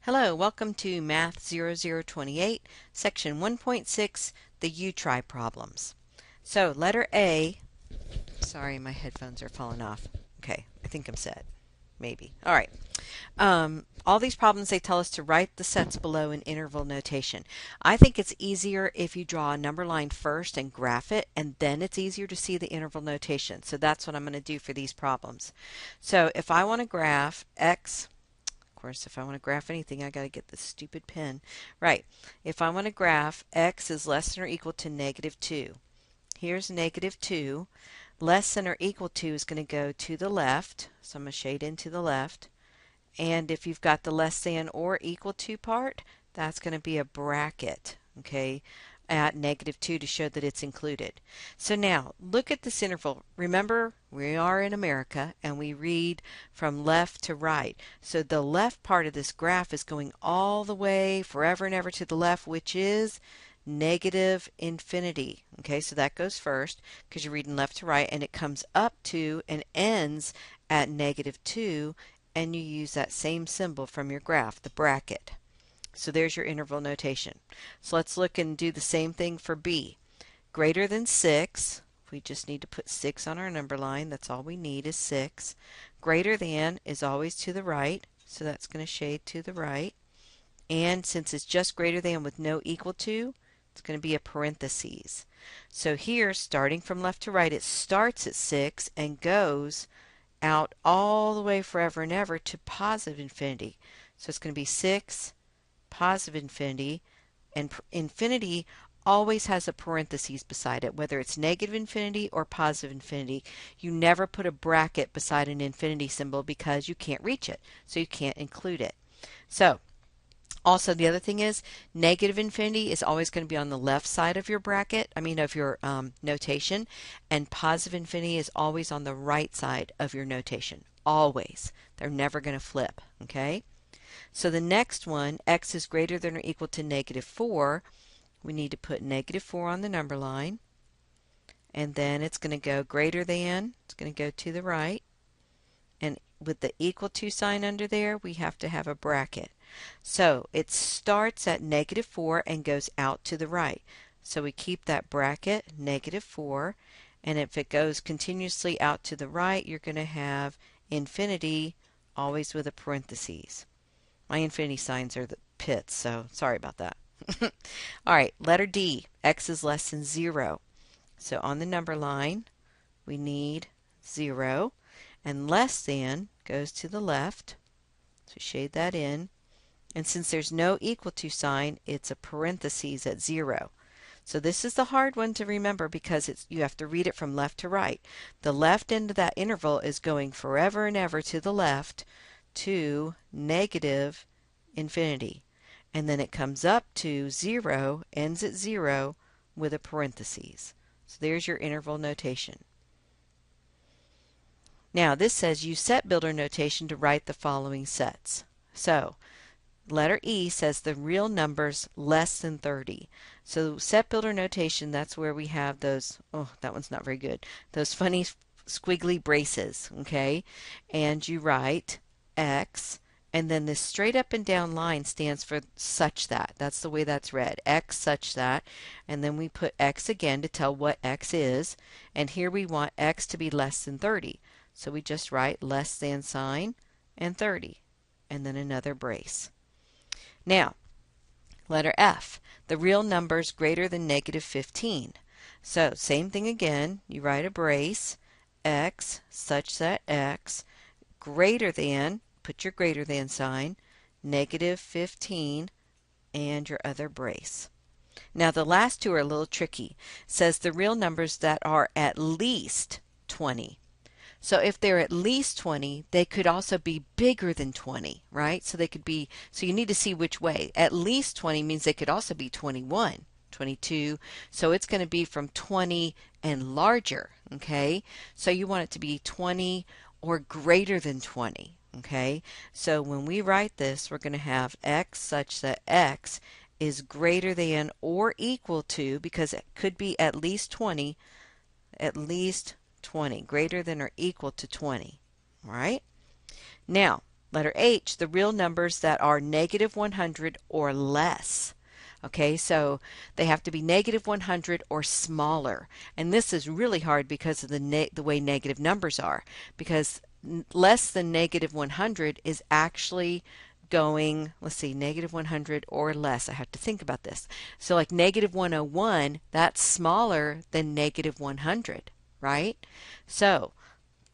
Hello, welcome to Math 0028, Section 1.6, the U-Try problems. So, letter A, sorry, my headphones are falling off. Okay, I think I'm set. Maybe. All right. All these problems, they tell us to write the sets below in interval notation. I think it's easier if you draw a number line first and graph it, and then it's easier to see the interval notation. So that's what I'm going to do for these problems. So if I want to graph x, of course, if I want to graph anything, I got to get this stupid pen. Right. If I want to graph x is less than or equal to -2. Here's -2. Less than or equal to is going to go to the left. So I'm going to shade into the left. And if you've got the less than or equal to part, that's going to be a bracket. Okay, at -2 to show that it's included. So now look at this interval. Remember, we are in America and we read from left to right. So the left part of this graph is going all the way forever and ever to the left, which is -infinity. Okay, so that goes first because you're reading left to right, and it comes up to and ends at -2, and you use that same symbol from your graph, the bracket. So there's your interval notation. So let's look and do the same thing for B. Greater than 6, we just need to put 6 on our number line. That's all we need is 6. Greater than is always to the right, so that's going to shade to the right. And since it's just greater than with no equal to, it's going to be a parentheses. So here, starting from left to right, it starts at 6 and goes out all the way forever and ever to positive infinity. So it's going to be 6, positive infinity, and infinity always has a parentheses beside it, whether it's negative infinity or positive infinity. You never put a bracket beside an infinity symbol because you can't reach it, so you can't include it. So also, the other thing is negative infinity is always going to be on the left side of your bracket, of your notation, and positive infinity is always on the right side of your notation. Always. They're never going to flip, okay? So the next one, x is greater than or equal to -4. We need to put -4 on the number line, and then it's going to go greater than, it's going to go to the right, and with the equal to sign under there, we have to have a bracket. So it starts at -4 and goes out to the right. So we keep that bracket, -4, and if it goes continuously out to the right, you're going to have infinity always with a parentheses. My infinity signs are the pits, so sorry about that. All right, letter D, x is less than 0. So on the number line, we need 0, and less than goes to the left. So shade that in. And since there's no equal to sign, it's a parentheses at 0. So this is the hard one to remember because you have to read it from left to right. The left end of that interval is going forever and ever to the left to negative infinity. And then it comes up to 0, ends at 0 with a parentheses. So there's your interval notation. Now this says use set builder notation to write the following sets. So letter E says the real numbers less than 30. So set builder notation, that's where we have those, oh, that one's not very good, those funny squiggly braces, okay? And you write x, and then this straight up and down line stands for such that. That's the way that's read, x such that. And then we put x again to tell what x is. And here we want x to be less than 30. So we just write less than sign and 30. And then another brace. Now, letter F, the real numbers greater than -15. So same thing again, you write a brace, x such that x greater than, put your greater than sign, -15, and your other brace. Now the last two are a little tricky. It says the real numbers that are at least 20. So if they're at least 20, they could also be bigger than 20, right? So they could be, so you need to see which way. At least 20 means they could also be 21, 22. So it's going to be from 20 and larger, okay? So you want it to be 20 or greater than 20, okay? So when we write this, we're going to have x such that x is greater than or equal to, because it could be at least 20, at least 20, greater than or equal to 20. All right? Now, Letter H, the real numbers that are negative 100 or less. Okay, so they have to be negative 100 or smaller. And this is really hard because of the way negative numbers are. Because less than negative 100 is actually going, let's see, negative 100 or less. I have to think about this. So like negative 101, that's smaller than negative 100, right? So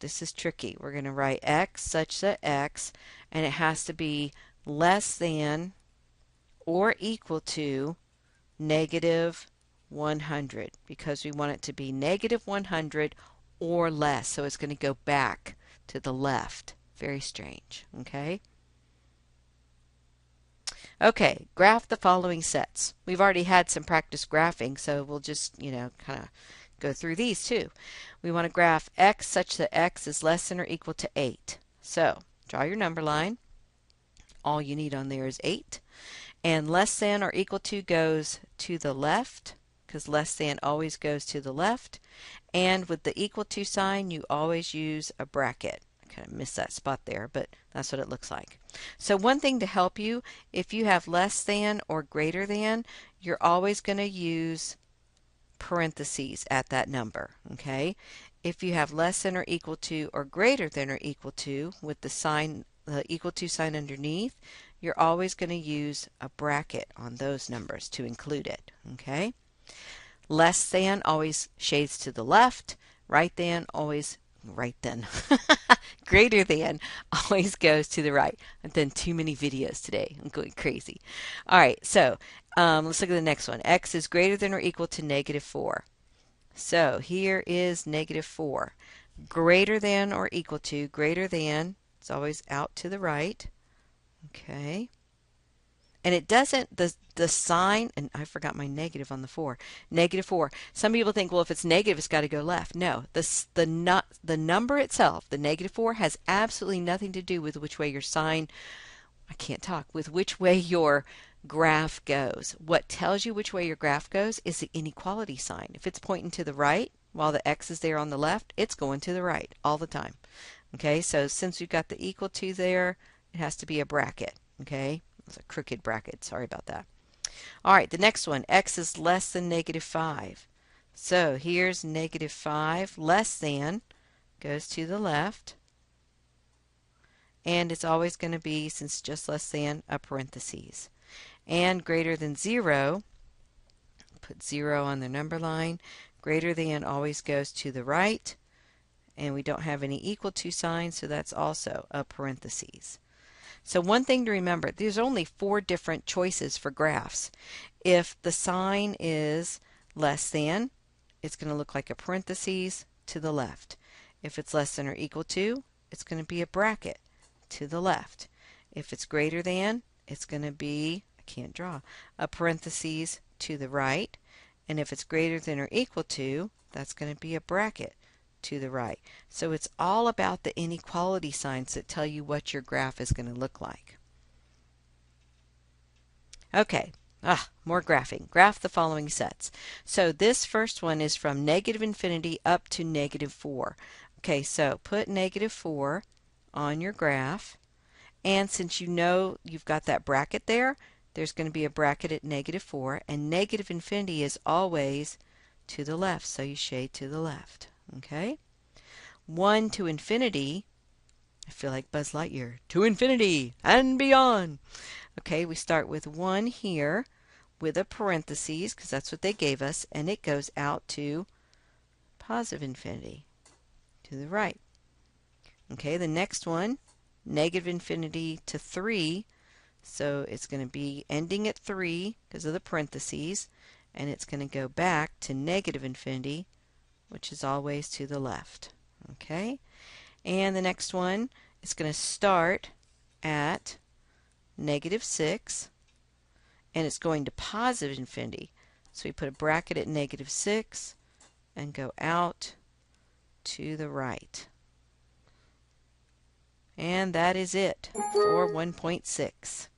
this is tricky. We're going to write x such that x, and it has to be less than or equal to negative 100 because we want it to be negative 100 or less. So it's going to go back to the left. Very strange. Okay? Okay, graph the following sets. We've already had some practice graphing, so we'll just, kind of go through these too. We want to graph x such that x is less than or equal to 8. So, draw your number line. All you need on there is 8. And less than or equal to goes to the left, because less than always goes to the left. And with the equal to sign, you always use a bracket. I kind of missed that spot there, but that's what it looks like. So one thing to help you, if you have less than or greater than, you're always going to use parentheses at that number, okay? If you have less than or equal to or greater than or equal to with the sign, the equal to sign underneath, you're always going to use a bracket on those numbers to include it, okay? Less than always shades to the left, right than always, greater than always goes to the right. I've done too many videos today. I'm going crazy. All right, so let's look at the next one. X is greater than or equal to negative 4. So here is negative 4. Greater than or equal to, greater than, it's always out to the right. Okay. And it doesn't, the sign, and I forgot my negative on the 4. Negative 4. Some people think, well, if it's negative, it's got to go left. No, the number itself, the negative 4, has absolutely nothing to do with which way your sign, I can't talk, with which way your graph goes. What tells you which way your graph goes is the inequality sign. If it's pointing to the right while the x is there on the left, it's going to the right all the time. Okay, so since we've got the equal to there, it has to be a bracket. Okay, it's a crooked bracket. Sorry about that. All right, the next one, x is less than negative 5. So here's negative 5, less than, goes to the left. And it's always going to be, since just less than, a parentheses. And greater than 0, put 0 on the number line. Greater than always goes to the right. And we don't have any equal to signs, so that's also a parentheses. So one thing to remember, there's only 4 different choices for graphs. If the sign is less than, it's going to look like a parentheses to the left. If it's less than or equal to, it's going to be a bracket to the left. If it's greater than, it's going to be, I can't draw, a parentheses to the right. And if it's greater than or equal to, that's going to be a bracket to the right. So it's all about the inequality signs that tell you what your graph is going to look like. Okay, more graphing. Graph the following sets. So this first one is from negative infinity up to negative 4. Okay, so put negative 4 on your graph, and since you know you've got that bracket there, there's going to be a bracket at negative 4, and negative infinity is always to the left, so you shade to the left. Okay? 1 to infinity, I feel like Buzz Lightyear, to infinity and beyond. Okay, we start with 1 here with a parentheses, because that's what they gave us, and it goes out to positive infinity, to the right. Okay, the next one, negative infinity to 3, so it's going to be ending at 3 because of the parentheses, and it's going to go back to negative infinity, which is always to the left. Okay, and the next one is going to start at negative 6, and it's going to positive infinity. So we put a bracket at negative 6 and go out to the right. And that is it for 1.6.